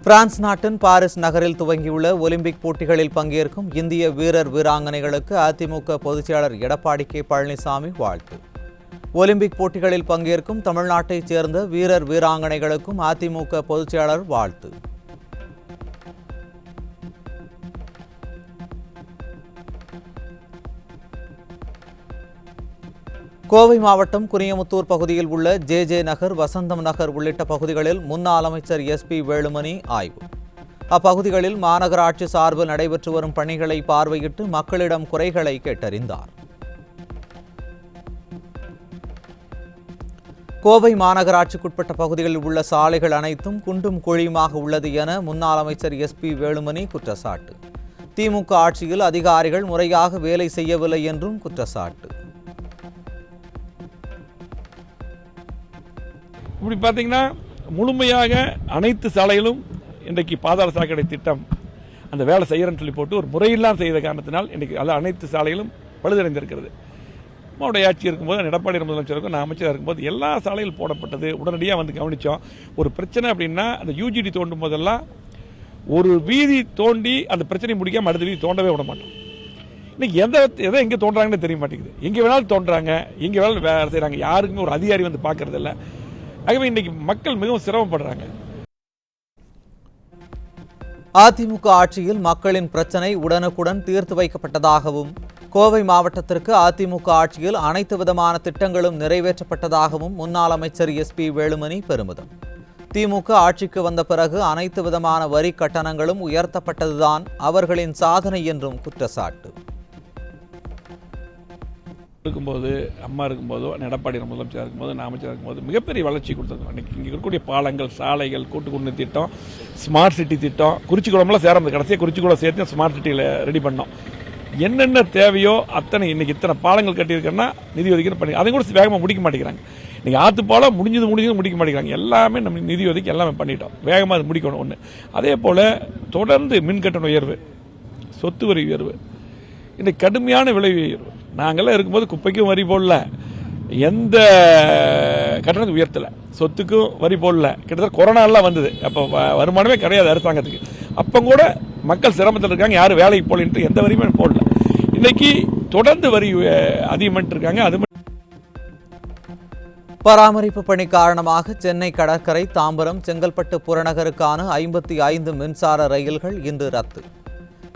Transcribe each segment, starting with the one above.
France நாட்டின் Paris நகரில் துவங்கியுள்ள Olympic போட்டிகளில் பங்கேற்கும் இந்திய வீரர் வீராங்கனைகளுக்கு அதிமுக பொதுச்செயலாளர் எடப்பாடி கே பழனிசாமி வாழ்த்து. ஒலிம்பிக் போட்டிகளில் பங்கேற்கும் தமிழ்நாட்டைச் சேர்ந்த வீரர் வீராங்கனைகளுக்கும் அதிமுக பொதுச்செயலாளர் வாழ்த்து. கோவை மாவட்டம் குனியமுத்தூர் பகுதியில் உள்ள ஜே நகர், வசந்தம் நகர் உள்ளிட்ட பகுதிகளில் முன்னாள் அமைச்சர் SP வேலுமணி ஆய்வு. அப்பகுதிகளில் மாநகராட்சி சார்பில் நடைபெற்று வரும் பணிகளை பார்வையிட்டு மக்களிடம் குறைகளை கேட்டறிந்தார். கோவை மாநகராட்சிக்குட்பட்ட பகுதிகளில் உள்ள சாலைகள் அனைத்தும் குண்டும் குழியுமாக உள்ளது என முன்னாள் அமைச்சர் SP வேலுமணி குற்றச்சாட்டு. திமுக ஆட்சியில் அதிகாரிகள் முறையாக வேலை செய்யவில்லை என்றும் குற்றச்சாட்டு. இப்படி பார்த்தீங்கன்னா முழுமையாக அனைத்து சாலைகளும் இன்றைக்கு பாதாள சாக்கடை திட்டம் அந்த வேலை செய்யறேன்னு சொல்லி போட்டு ஒரு முறையெல்லாம் செய்த காரணத்தினால் இன்றைக்கு அனைத்து சாலைகளும் பழுதடைந்திருக்கிறது. மாவட்ட ஆட்சி இருக்கும்போது எடப்பாடி முதலமைச்சருக்கும் நான் அமைச்சராக இருக்கும்போது எல்லா சாலைகளும் போடப்பட்டது. உடனடியாக வந்து கவனித்தோம். ஒரு பிரச்சனை அப்படின்னா அந்த UGD தோண்டும் போதெல்லாம் ஒரு வீதி தோண்டி அந்த பிரச்சனையை முடிக்காமல் அடுத்த வீதி தோண்டவே விட மாட்டோம். இன்னைக்கு எதை எங்கே தோன்றாங்கன்னு தெரிய மாட்டேங்குது. எங்கே வேணாலும் தோன்றாங்க, எங்கே வேணாலும் வேலை செய்கிறாங்க. யாருக்குமே ஒரு அதிகாரி வந்து பார்க்கறது இல்லை. ஆகவே இன்னைக்கு மக்கள் மிகவும் சிரமப்படுறாங்க. அதிமுக ஆட்சியில் மக்களின் பிரச்சனை உடனுக்குடன் தீர்த்து வைக்கப்பட்டதாகவும், கோவை மாவட்டத்திற்கு அதிமுக ஆட்சியில் அனைத்து விதமான திட்டங்களும் நிறைவேற்றப்பட்டதாகவும் முன்னாள் அமைச்சர் SP வேலுமணி பெருமிதம். திமுக ஆட்சிக்கு வந்த பிறகு அனைத்து விதமான வரி கட்டணங்களும் உயர்த்தப்பட்டதுதான் அவர்களின் சாதனை என்றும் குற்றச்சாட்டு. இருக்கும்போது அம்மா இருக்கும்போதோ எடப்பாடி முதலமைச்சராக இருக்கும்போது நான் அமைச்சராக இருக்கும்போது மிகப்பெரிய வளர்ச்சி கொடுத்துருக்கோம். இன்றைக்கி இங்கே இருக்கக்கூடிய பாலங்கள், சாலைகள், கூட்டு குடிநீர் திட்டம், ஸ்மார்ட் சிட்டி திட்டம், குறிச்சிக்குளம்லாம் சேரம்பு கடைசியாக குறிச்சிக்குளம் சேர்த்து ஸ்மார்ட் சிட்டியில் ரெடி பண்ணோம். என்னென்ன தேவையோ அத்தனை இன்றைக்கி இத்தனை பாலங்கள் கட்டியிருக்கேன்னா நிதி ஒதுக்கீடு பண்ணி அதையும் கூட வேகமாக முடிக்க மாட்டேங்கிறாங்க. இன்றைக்கி ஆற்று பாலம் முடிஞ்சது முடிக்க மாட்டேங்கிறாங்க. எல்லாமே நம்ம நிதி ஒதுக்கி எல்லாமே பண்ணிட்டோம். வேகமாக அது முடிக்கணும் ஒன்று. அதே போல் தொடர்ந்து மின்கட்டண உயர்வு, சொத்து வரி உயர்வு, இன்றைக்கு கடுமையான விலை உயர்வு. நாங்கள்லாம் இருக்கும்போது குப்பைக்கும் வரி போடல, எந்த கட்டணத்தை உயர்த்தலை, சொத்துக்கும் வரி போடல. கிட்டத்தட்ட கொரோனாலாம் வந்தது. அப்போ வருமானமே கிடையாது அரசாங்கத்துக்கு. அப்போ கூட மக்கள் சிரமத்தில் இருக்காங்க. யாரும் வேலைக்கு போகலன்ட்டு எந்த வரியுமே போடல. இன்னைக்கு தொடர்ந்து வரி அதிகமாகிட்டு இருக்காங்க. அது பராமரிப்பு பணி காரணமாக சென்னை கடற்கரை, தாம்பரம், செங்கல்பட்டு புறநகருக்கான 55 மின்சார ரயில்கள் இன்று ரத்து.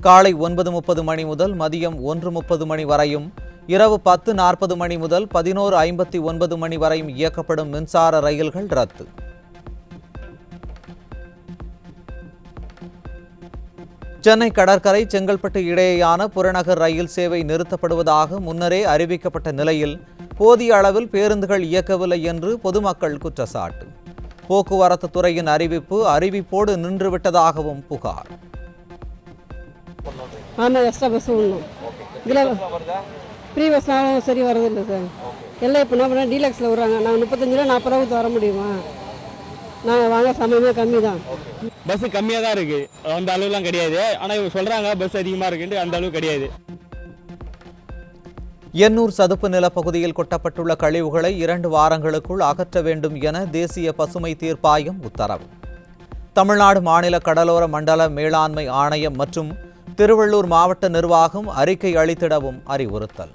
காலை 9:30 மணி முதல் மதியம் 1:30 மணி வரையும், இரவு 10:40 மணி முதல் 11:59 மணி வரையும் இயக்கப்படும் மின்சார ரயில்கள் ரத்து. சென்னை கடற்கரை, செங்கல்பட்டு இடையேயான புறநகர் ரயில் சேவை நிறுத்தப்படுவதாக முன்னரே அறிவிக்கப்பட்ட நிலையில் போதிய அளவில் பேருந்துகள் இயக்கவில்லை என்று பொதுமக்கள் குற்றச்சாட்டு. போக்குவரத்து துறையின் அறிவிப்போடு நின்றுவிட்டதாகவும் புகார். ஆனால் எக்ஸ்ட்ரா பஸ் ஒன்றும் இதில் ஃப்ரீ பஸ்னாலும் சரி வரதில்லை சார். எல்லாம் இப்போ என்ன பண்ணால் டீலக்ஸில் விட்றாங்க. நாங்கள் 35 ரூபா 40 ரூபாய்க்கு வர முடியுமா? நாங்கள் வாங்க சமயமே கம்மி தான். பஸ் கம்மியாக தான் இருக்குது, அந்த அளவுலாம் கிடையாது. ஆனால் இவங்க சொல்கிறாங்க பஸ் அதிகமாக இருக்குன்ட்டு, அந்த அளவு கிடையாது. எண்ணூர் சதுப்பு நிலப்பகுதியில் கொட்டப்பட்டுள்ள கழிவுகளை 2 வாரங்களுக்குள் அகற்ற வேண்டும் என தேசிய பசுமை தீர்ப்பாயம் உத்தரவு. தமிழ்நாடு மாநில கடலோர மண்டல மேலாண்மை ஆணையம் மற்றும் திருவள்ளூர் மாவட்ட நிர்வாகம் அறிக்கை அளித்திடவும் அறிவுறுத்தல்.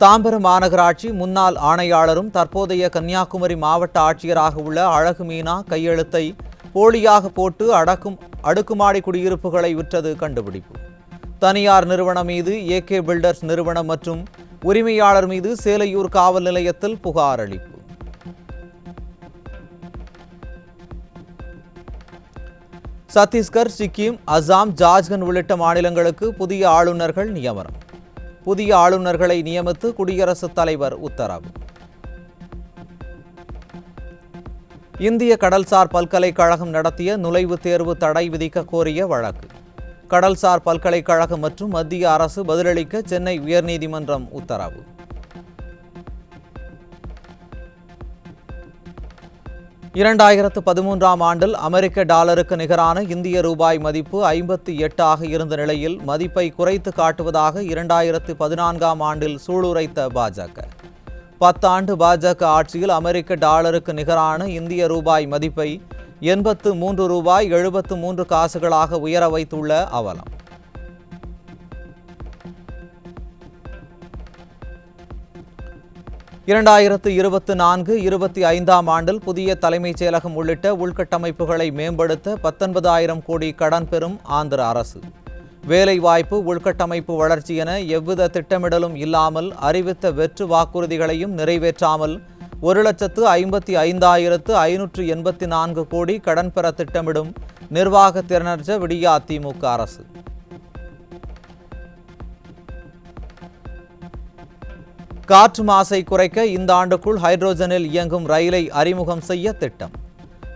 தாம்பரம் மாநகராட்சி முன்னாள் ஆணையாளரும் தற்போதைய கன்னியாகுமரி மாவட்ட ஆட்சியராக உள்ள அழகு மீனா கையெழுத்தை போலியாக போட்டு அடுக்குமாடி குடியிருப்புகளை விற்றது கண்டுபிடிப்பு. தனியார் நிறுவனம் மீது AK பில்டர்ஸ் நிறுவனம் மற்றும் உரிமையாளர் மீது சேலையூர் காவல் நிலையத்தில் புகார் அளிப்பு. சத்தீஸ்கர், சிக்கிம், அசாம், ஜார்க்கண்ட் உள்ளிட்ட மாநிலங்களுக்கு புதிய ஆளுநர்கள் நியமனம். புதிய ஆளுநர்களை நியமித்து குடியரசுத் தலைவர் உத்தரவு. இந்திய கடல்சார் பல்கலைக்கழகம் நடத்திய நுழைவுத் தேர்வு தடை விதிக்க கோரிய வழக்கு. கடல்சார் பல்கலைக்கழகம் மற்றும் மத்திய அரசு பதிலளிக்க சென்னை உயர்நீதிமன்றம் உத்தரவு. (2013) ஆண்டில் அமெரிக்க டாலருக்கு நிகரான இந்திய ரூபாய் மதிப்பு 58 இருந்த நிலையில் மதிப்பை குறைத்து காட்டுவதாக 2014 ஆண்டில் சூளுரைத்த பாஜக. 10 ஆண்டு பாஜக ஆட்சியில் அமெரிக்க டாலருக்கு நிகரான இந்திய ரூபாய் மதிப்பை 83 ரூபாய் 73 காசுகளாக உயர வைத்துள்ள அவலம். இரண்டாயிரத்து 24-25 ஆண்டில் புதிய தலைமைச் செயலகம் உள்ளிட்ட உள்கட்டமைப்புகளை மேம்படுத்த 19,000 கோடி கடன் பெறும் ஆந்திர அரசு. வேலைவாய்ப்பு, உள்கட்டமைப்பு வளர்ச்சி என எவ்வித திட்டமிடலும் இல்லாமல் அறிவித்த வெற்று வாக்குறுதிகளையும் நிறைவேற்றாமல் 1,55,584 கோடி கடன் பெற திட்டமிடும் நிர்வாக திறனற்ற விடியா திமுக அரசு. காற்று மாசை குறைக்க இந்த ஆண்டுக்குள் ஹைட்ரோஜனில் இயங்கும் ரயிலை அறிமுகம் செய்ய திட்டம்.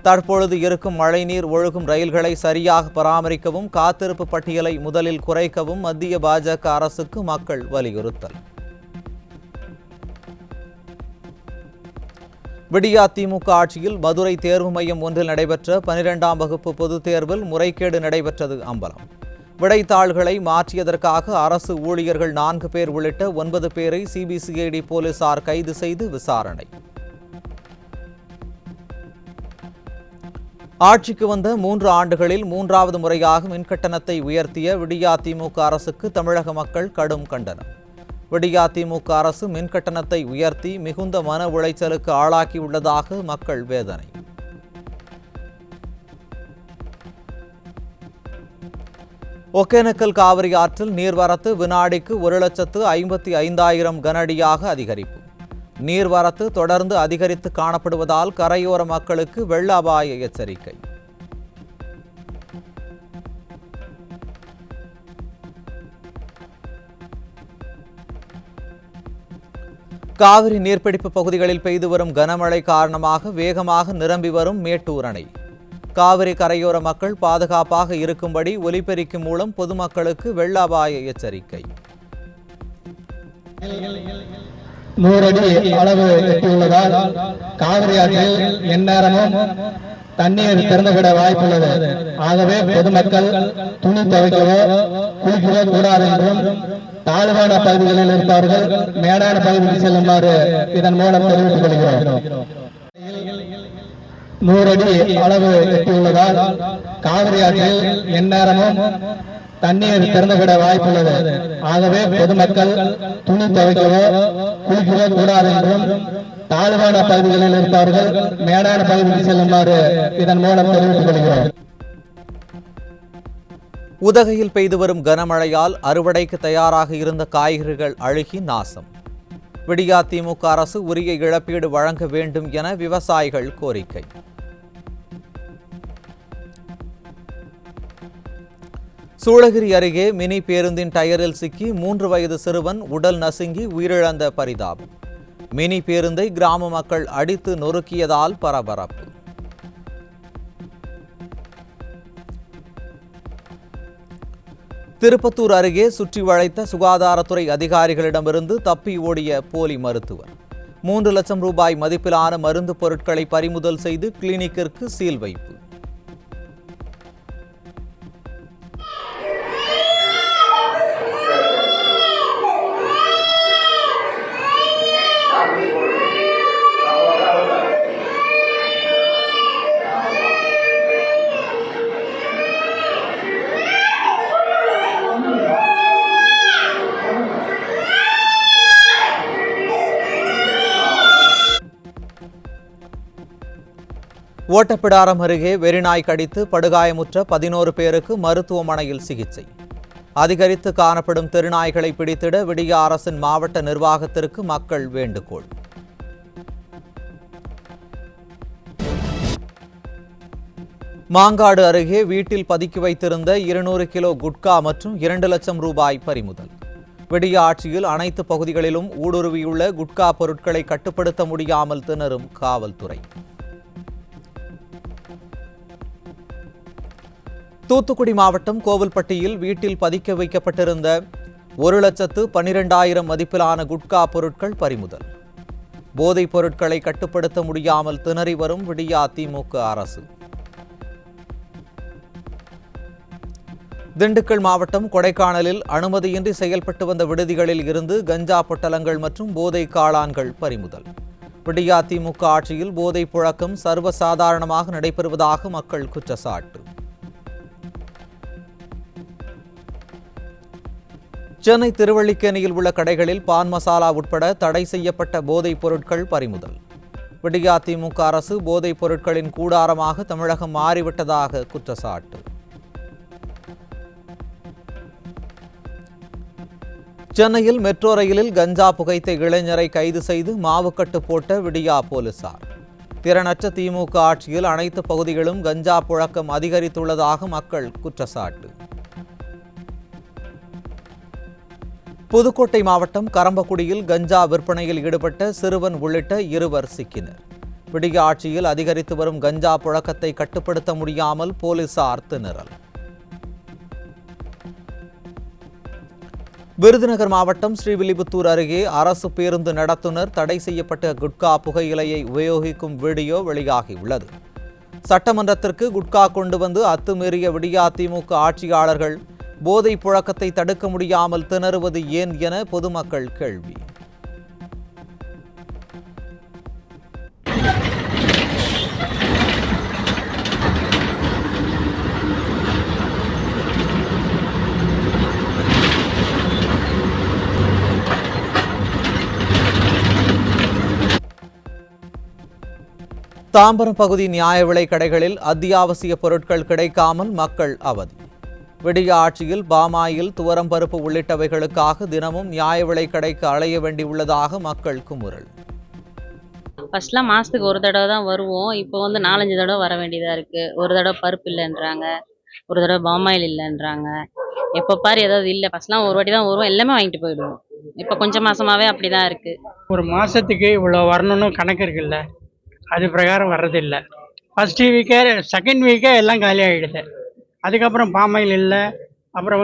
தற்பொழுது இருக்கும் மழைநீர் ஒழுகும் ரயில்களை சரியாக பராமரிக்கவும் காத்திருப்பு பட்டியலை முதலில் குறைக்கவும் மத்திய பாஜக அரசுக்கு மக்கள் வலியுறுத்தல். விடியா திமுக ஆட்சியில் மதுரை தேர்வு மையம் ஒன்றில் நடைபெற்ற 12ஆம் வகுப்பு பொதுத் தேர்வில் முறைகேடு நடைபெற்றது அம்பலம். விடைத்தாள்களை மாற்றியதற்காக அரசு ஊழியர்கள் 4 பேர் உள்ளிட்ட 9 பேரை சிபிசிஐடி போலீசார் கைது செய்து விசாரணை. ஆட்சிக்கு வந்த 3 ஆண்டுகளில் 3வது முறையாக மின்கட்டணத்தை உயர்த்திய விடியா திமுக அரசுக்கு தமிழக மக்கள் கடும் கண்டனம். விடியா திமுக அரசு மின்கட்டணத்தை உயர்த்தி மிகுந்த மன உளைச்சலுக்கு ஆளாக்கியுள்ளதாக மக்கள் வேதனை. ஒகேனக்கல் காவிரி ஆற்றில் நீர்வரத்து வினாடிக்கு 1,55,000 கனஅடியாக அதிகரிப்பு. நீர்வரத்து தொடர்ந்து அதிகரித்து காணப்படுவதால் கரையோர மக்களுக்கு வெள்ள அபாய எச்சரிக்கை. காவிரி நீர்பிடிப்பு பகுதிகளில் பெய்து வரும் கனமழை காரணமாக வேகமாக நிரம்பி வரும் மேட்டூர் அணை. காவிரி கரையோர மக்கள் பாதுகாப்பாக இருக்கும்படி ஒலிபெருக்கி மூலம் பொதுமக்களுக்கு வெள்ள அபாய எச்சரிக்கை. 100 அடி அளவு எட்டியுள்ளதால் காவிரி ஆற்றில் எந்நேரமும் தண்ணீர் திறந்துவிட வாய்ப்புள்ளது. ஆகவே பொதுமக்கள் துணி துவைக்கவோ குளிக்கவோ கூடாது என்றும் தாழ்வான பகுதிகளில் இருப்பவர்கள் மேடான பகுதிக்கு செல்லுமாறு இதன் மூலம் தெரிவித்துக் கொள்கிறோம். 100 அடி அளவு எட்டியுள்ளதால் காவிரி ஆற்றில் எந்நேரமும் தண்ணீர் திறந்துவிட வாய்ப்புள்ளது. ஆகவே பொதுமக்கள் துணி துவைக்கவோ குளிக்கவோ கூடாது என்றும் தாழ்வான பகுதிகளில் இருப்பவர்கள் மேடான பகுதிக்கு செல்லுமாறு இதன் மூலம் தெரிவித்துக் கொள்கிறோம். உதகையில் பெய்து வரும் கனமழையால் அறுவடைக்கு தயாராக இருந்த காய்கறிகள் அழுகி நாசம். விடியா திமுக அரசு உரிய இழப்பீடு வழங்க வேண்டும் என விவசாயிகள் கோரிக்கை. சூளகிரி அருகே மினி பேருந்தின் டயரில் சிக்கி 3 வயது சிறுவன் உடல் நசுங்கி உயிரிழந்த பரிதாபம். மினி பேருந்தை கிராம மக்கள் அடித்து நொறுக்கியதால் பரபரப்பு. திருப்பத்தூர் அருகே சுற்றி வளைத்த சுகாதாரத்துறை அதிகாரிகளிடமிருந்து தப்பி ஓடிய போலி மருத்துவர். 3 லட்சம் ரூபாய் மதிப்பிலான மருந்து பொருட்களை பறிமுதல் செய்து கிளினிக்கிற்கு சீல் வைப்பு. ஓட்டப்பிடாரம் அருகே வெறிநாய் கடித்து படுகாயமுற்ற 11 பேருக்கு மருத்துவமனையில் சிகிச்சை. அதிகரித்து காணப்படும் தெருநாய்களை பிடித்திட விடியா அரசின் மாவட்ட நிர்வாகத்திற்கு மக்கள் வேண்டுகோள். மாங்காடு அருகே வீட்டில் பதுக்கி வைத்திருந்த 200 கிலோ குட்கா மற்றும் 2 லட்சம் ரூபாய் பறிமுதல். விடியா ஆட்சியில் அனைத்து பகுதிகளிலும் ஊடுருவியுள்ள குட்கா பொருட்களை கட்டுப்படுத்த முடியாமல் திணறும் காவல்துறை. தூத்துக்குடி மாவட்டம் கோவில்பட்டியில் வீட்டில் பதுக்கி வைக்கப்பட்டிருந்த 1,12,000 மதிப்பிலான குட்கா பொருட்கள் பறிமுதல். போதைப் பொருட்களை கட்டுப்படுத்த முடியாமல் திணறி வரும் விடியா திமுக அரசு. திண்டுக்கல் மாவட்டம் கொடைக்கானலில் அனுமதியின்றி செயல்பட்டு வந்த விடுதிகளில் இருந்து கஞ்சா பொட்டலங்கள் மற்றும் போதை காளான்கள் பறிமுதல். விடியா திமுக ஆட்சியில் போதை புழக்கம் சர்வசாதாரணமாக நடைபெறுவதாக மக்கள் குற்றச்சாட்டு. சென்னை திருவல்லிக்கேணியில் உள்ள கடைகளில் பான் மசாலா உட்பட தடை செய்யப்பட்ட போதைப் பொருட்கள் பறிமுதல். விடியா திமுக அரசு போதைப் பொருட்களின் கூடாரமாக தமிழகம் மாறிவிட்டதாக குற்றச்சாட்டு. சென்னையில் மெட்ரோ ரயிலில் கஞ்சா புகைத்த இளைஞரை கைது செய்து மாவுக்கட்டு போட்ட விடியா போலீசார். திறனற்ற திமுக ஆட்சியில் அனைத்து பகுதிகளும் கஞ்சா புழக்கம் அதிகரித்துள்ளதாக மக்கள் குற்றச்சாட்டு. புதுக்கோட்டை மாவட்டம் கரம்பக்குடியில் கஞ்சா விற்பனையில் ஈடுபட்ட சிறுவன் உள்ளிட்ட 2 சிக்கினர். விடிய ஆட்சியில் அதிகரித்து வரும் கஞ்சா புழக்கத்தை கட்டுப்படுத்த முடியாமல் போலீசார் திணறல். விருதுநகர் மாவட்டம் ஸ்ரீவில்லிபுத்தூர் அருகே அரசு பேருந்து நடத்துனர் தடை செய்யப்பட்ட குட்கா புகையிலையை உபயோகிக்கும் வீடியோ வெளியாகியுள்ளது. சட்டமன்றத்திற்கு குட்கா கொண்டு வந்து அத்துமீறிய விடியா திமுக ஆட்சியாளர்கள் போதை புழக்கத்தை தடுக்க முடியாமல் திணறுவது ஏன் என பொதுமக்கள் கேள்வி. தாம்பரம் பகுதி நியாய விலை கடைகளில் அத்தியாவசிய பொருட்கள் கிடைக்காமல் மக்கள் அவதி. விடிய ஆட்சியில் பாமாயில், துவரம்பருப்பு உள்ளிட்டவைகளுக்காக தினமும் நியாய விலை கடைக்கு அலைய வேண்டியுள்ளதாக மக்கள் குமுறல். ஃபர்ஸ்ட்லாம் மாதத்துக்கு ஒரு தடவை தான் வருவோம். இப்போ 4-5 தடவை வர வேண்டியதாக இருக்குது. ஒரு தடவை பருப்பு இல்லைன்றாங்க, ஒரு தடவை பாமாயில் இல்லைன்றாங்க. எப்போ பாரு ஏதாவது இல்லை. ஃபர்ஸ்ட்லாம் ஒரு வாட்டி தான் வருவோம், எல்லாமே வாங்கிட்டு போயிடுவோம். இப்போ கொஞ்சம் மாதமாகவே அப்படி தான் இருக்குது. ஒரு மாதத்துக்கு இவ்வளோ வரணும்னு கணக்கு இருக்குல்ல, அது பிரகாரம் வர்றதில்லை. ஃபஸ்ட்டு வீக்கே செகண்ட் வீக்கே எல்லாம் காலி ஆகிடுது. அதுக்கப்புறம் பாமாயில் இல்லை, அப்புறம்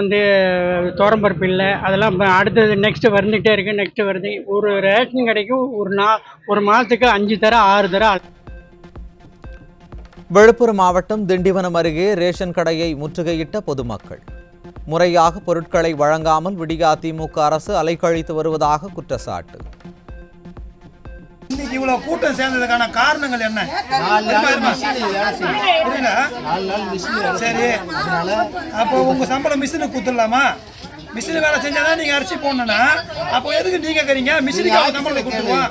துவரம்பருப்பு இல்லை. அதெல்லாம் அடுத்தது நெக்ஸ்ட்டு வந்துகிட்டே இருக்குது. நெக்ஸ்ட்டு வருது. ஒரு ரேஷன் கடைக்கும் ஒரு மாதத்துக்கு 5 தர 6 தர. விழுப்புரம் மாவட்டம் திண்டிவனம் அருகே ரேஷன் கடையை முற்றுகையிட்ட பொதுமக்கள். முறையாக பொருட்களை வழங்காமல் விடியா திமுக அரசு அலைக்கழித்து வருவதாக குற்றச்சாட்டு. இன்னைக்கு இவ்வளவு கூட்டம் சேர்ந்ததுக்கான காரணங்கள் என்ன? சரி, அப்போ உங்க சம்பளம் மிஷினுக்கு குத்துடலாமா? மிஷின் வேலை செஞ்சாதான் நீங்க அரிசி போடணும்னா அப்போ எதுக்கு நீங்க கேக்குறீங்க? மிஷினுக்கு சம்பளம் கொடுத்துருவோம்.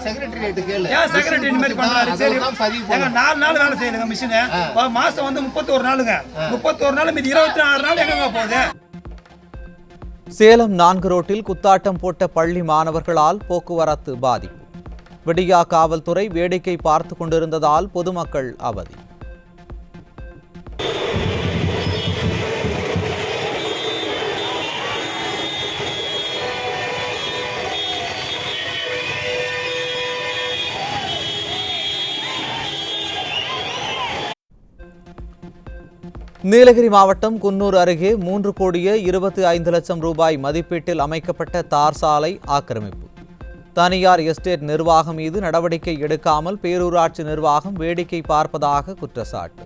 ஏன் செக்ரட்டரி இந்த மாதிரி பண்றாரு? சரி, 4 நாள் வேலை செய்யணுங்க மிஷினு. மாசம் 31 நாளுங்க. 31 நாள் மீது 26 நாள் எங்க போகுது? சேலம் 4 ரோட்டில் குத்தாட்டம் போட்ட பள்ளி மாணவர்களால் போக்குவரத்து பாதிப்பு. விடியா காவல்துறை வேடிக்கை பார்த்து கொண்டிருந்ததால் பொதுமக்கள் அவதி. நீலகிரி மாவட்டம் குன்னூர் அருகே 3,25,00,000 ரூபாய் மதிப்பீட்டில் அமைக்கப்பட்ட தார் சாலை ஆக்கிரமிப்பு. தனியார் எஸ்டேட் நிர்வாகம் மீது நடவடிக்கை எடுக்காமல் பேரூராட்சி நிர்வாகம் வேடிக்கை பார்ப்பதாக குற்றச்சாட்டு.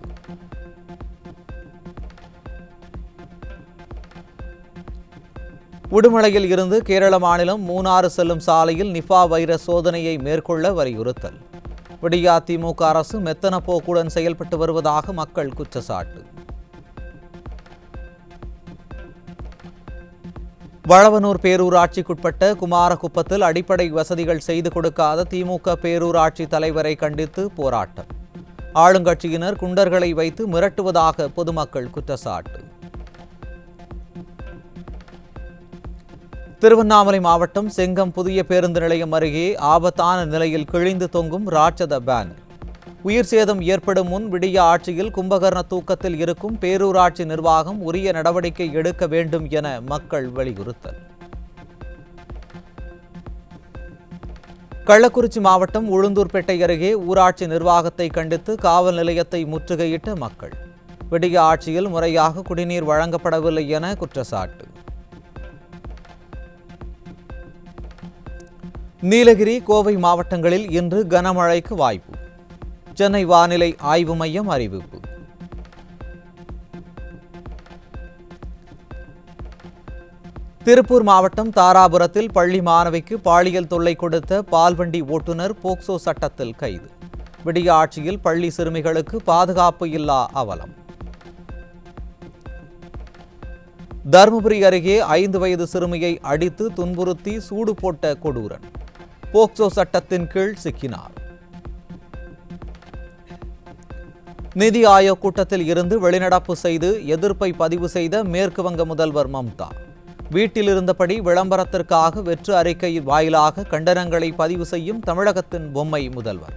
உடுமலையில் இருந்து கேரள மாநிலம் மூணாறு செல்லும் சாலையில் நிபா வைரஸ் சோதனையை மேற்கொள்ள வலியுறுத்தல். விடியா திமுக அரசு மெத்தன போக்குடன் செயல்பட்டு வருவதாக மக்கள் குற்றச்சாட்டு. வளவனூர் பேரூராட்சிக்குட்பட்ட குமாரகுப்பத்தில் அடிப்படை வசதிகள் செய்து கொடுக்காத திமுக பேரூராட்சி தலைவரை கண்டித்து போராட்டம். ஆளுங்கட்சியினர் குண்டர்களை வைத்து மிரட்டுவதாக பொதுமக்கள் குற்றச்சாட்டு. திருவண்ணாமலை மாவட்டம் செங்கம் புதிய பேருந்து நிலையம் அருகே ஆபத்தான நிலையில் கிழிந்து தொங்கும் ராட்சத பேனர். உயிர் சேதம் ஏற்படும் முன் விடிய ஆட்சியில் கும்பகர்ண தூக்கத்தில் இருக்கும் பேரூராட்சி நிர்வாகம் உரிய நடவடிக்கை எடுக்க வேண்டும் என மக்கள் வலியுறுத்தல். கள்ளக்குறிச்சி மாவட்டம் உளுந்தூர்பேட்டை அருகே ஊராட்சி நிர்வாகத்தை கண்டித்து காவல் நிலையத்தை முற்றுகையிட்ட மக்கள். விடிய ஆட்சியில் முறையாக குடிநீர் வழங்கப்படவில்லை என குற்றச்சாட்டு. நீலகிரி, கோவை மாவட்டங்களில் இன்று கனமழைக்கு வாய்ப்பு. சென்னை வானிலை ஆய்வு மையம் அறிவிப்பு. திருப்பூர் மாவட்டம் தாராபுரத்தில் பள்ளி மாணவிக்கு பாலியல் தொல்லை கொடுத்த பால்வண்டி ஓட்டுநர் போக்சோ சட்டத்தில் கைது. விடிய ஆட்சியில் பள்ளி சிறுமிகளுக்கு பாதுகாப்பு இல்லா அவலம். தருமபுரி அருகே 5 வயது சிறுமியை அடித்து துன்புறுத்தி சூடு போட்ட கொடூரன் போக்சோ சட்டத்தின் கீழ் சிக்கினார். நிதி ஆயோக் கூட்டத்தில் இருந்து வெளிநடப்பு செய்து எதிர்ப்பை பதிவு செய்த மேற்கு வங்க முதல்வர் மம்தா வீட்டில் இருந்தபடி விளம்பரத்திற்காக வெற்று அறிக்கையின் வாயிலாக கண்டனங்களை பதிவு செய்யும் தமிழகத்தின் பொம்மை முதல்வர்.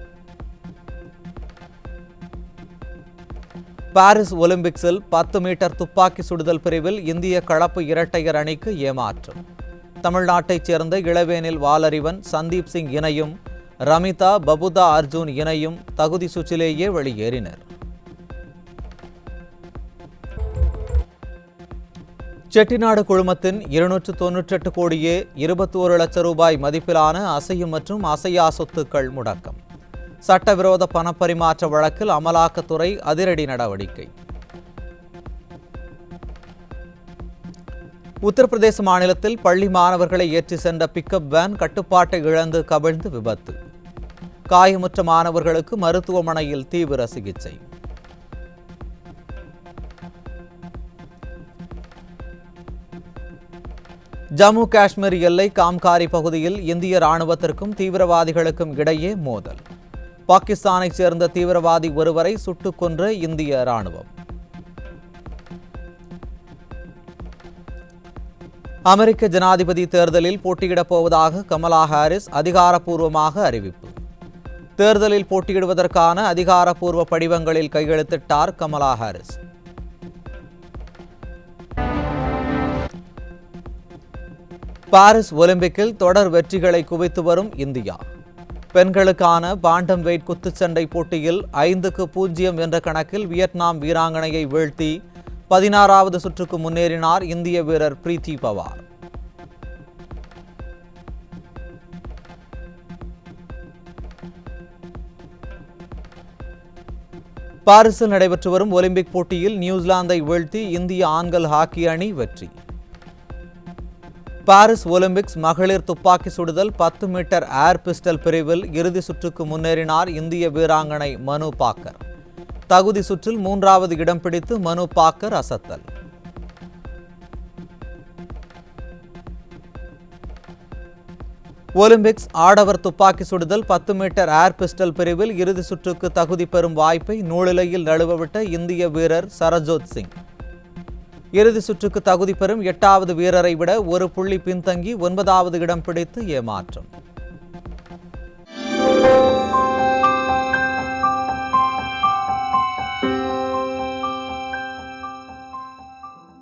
பாரிஸ் ஒலிம்பிக்ஸில் 10 மீட்டர் துப்பாக்கி சுடுதல் பிரிவில் இந்திய கலப்பு இரட்டையர் அணிக்கு ஏமாற்றம். தமிழ்நாட்டைச் சேர்ந்த இளவேனில் வாலறிவன் சந்தீப் சிங் இணையும் ரமிதா பபுதா அர்ஜுன் இணையும் தகுதி சுற்றிலேயே வெளியேறினர். செட்டிநாடு குழுமத்தின் 298 கோடியே 21 லட்சம் ரூபாய் மதிப்பிலான அசையும் மற்றும் அசையா சொத்துக்கள் முடக்கம். சட்டவிரோத பணப்பரிமாற்ற வழக்கில் அமலாக்கத்துறை அதிரடி நடவடிக்கை. உத்தரப்பிரதேச மாநிலத்தில் பள்ளி மாணவர்களை ஏற்றி சென்ற பிக்கப் வேன் கட்டுப்பாட்டை இழந்து கவிழ்ந்து விபத்து. காயமுற்ற மாணவர்களுக்கு மருத்துவமனையில் தீவிர சிகிச்சை. ஜம்மு காஷ்மீர் எல்லை காம்காரி பகுதியில் இந்திய ராணுவத்திற்கும் தீவிரவாதிகளுக்கும் இடையே மோதல். பாகிஸ்தானைச் சேர்ந்த தீவிரவாதி ஒருவரை சுட்டுக் கொன்ற இந்திய ராணுவம். அமெரிக்க ஜனாதிபதி தேர்தலில் போட்டியிடப் போவதாக கமலா ஹாரிஸ் அதிகாரப்பூர்வமாக அறிவிப்பு. தேர்தலில் போட்டியிடுவதற்கான அதிகாரப்பூர்வ படிவங்களில் கையெழுத்திட்டார் கமலா ஹாரிஸ். பாரிஸ் ஒலிம்பிக்கில் தொடர் வெற்றிகளை குவித்து வரும் இந்தியா. பெண்களுக்கான பாண்டம் வெயிட் குத்துச்சண்டை போட்டியில் 5-0 என்ற கணக்கில் வியட்நாம் வீராங்கனையை வீழ்த்தி 16வது சுற்றுக்கு முன்னேறினார் இந்திய வீரர் பிரீத்தி பவார். பாரிஸில் நடைபெற்று வரும் ஒலிம்பிக் போட்டியில் நியூசிலாந்தை வீழ்த்தி இந்திய ஆண்கள் ஹாக்கி அணி வெற்றி. பாரிஸ் ஒலிம்பிக்ஸ் மகளிர் துப்பாக்கி சுடுதல் 10 மீட்டர் ஏர் பிஸ்டல் பிரிவில் இறுதி சுற்றுக்கு முன்னேறினார் இந்திய வீராங்கனை மனு பாக்கர். தகுதி சுற்றில் 3வது இடம் பிடித்து மனு பாக்கர் அசத்தல். ஒலிம்பிக்ஸ் ஆடவர் துப்பாக்கி சுடுதல் 10 மீட்டர் ஏர் பிஸ்டல் பிரிவில் இறுதி சுற்றுக்கு தகுதி பெறும் வாய்ப்பை நூலிலையில் நழுவவிட்ட இந்திய வீரர் சரஜோத் சிங் இறுதி சுற்றுக்கு தகுதி பெறும் 8வது வீரரை விட 1 புள்ளி பின்தங்கி 9வது இடம் பிடித்து ஏமாற்றம்.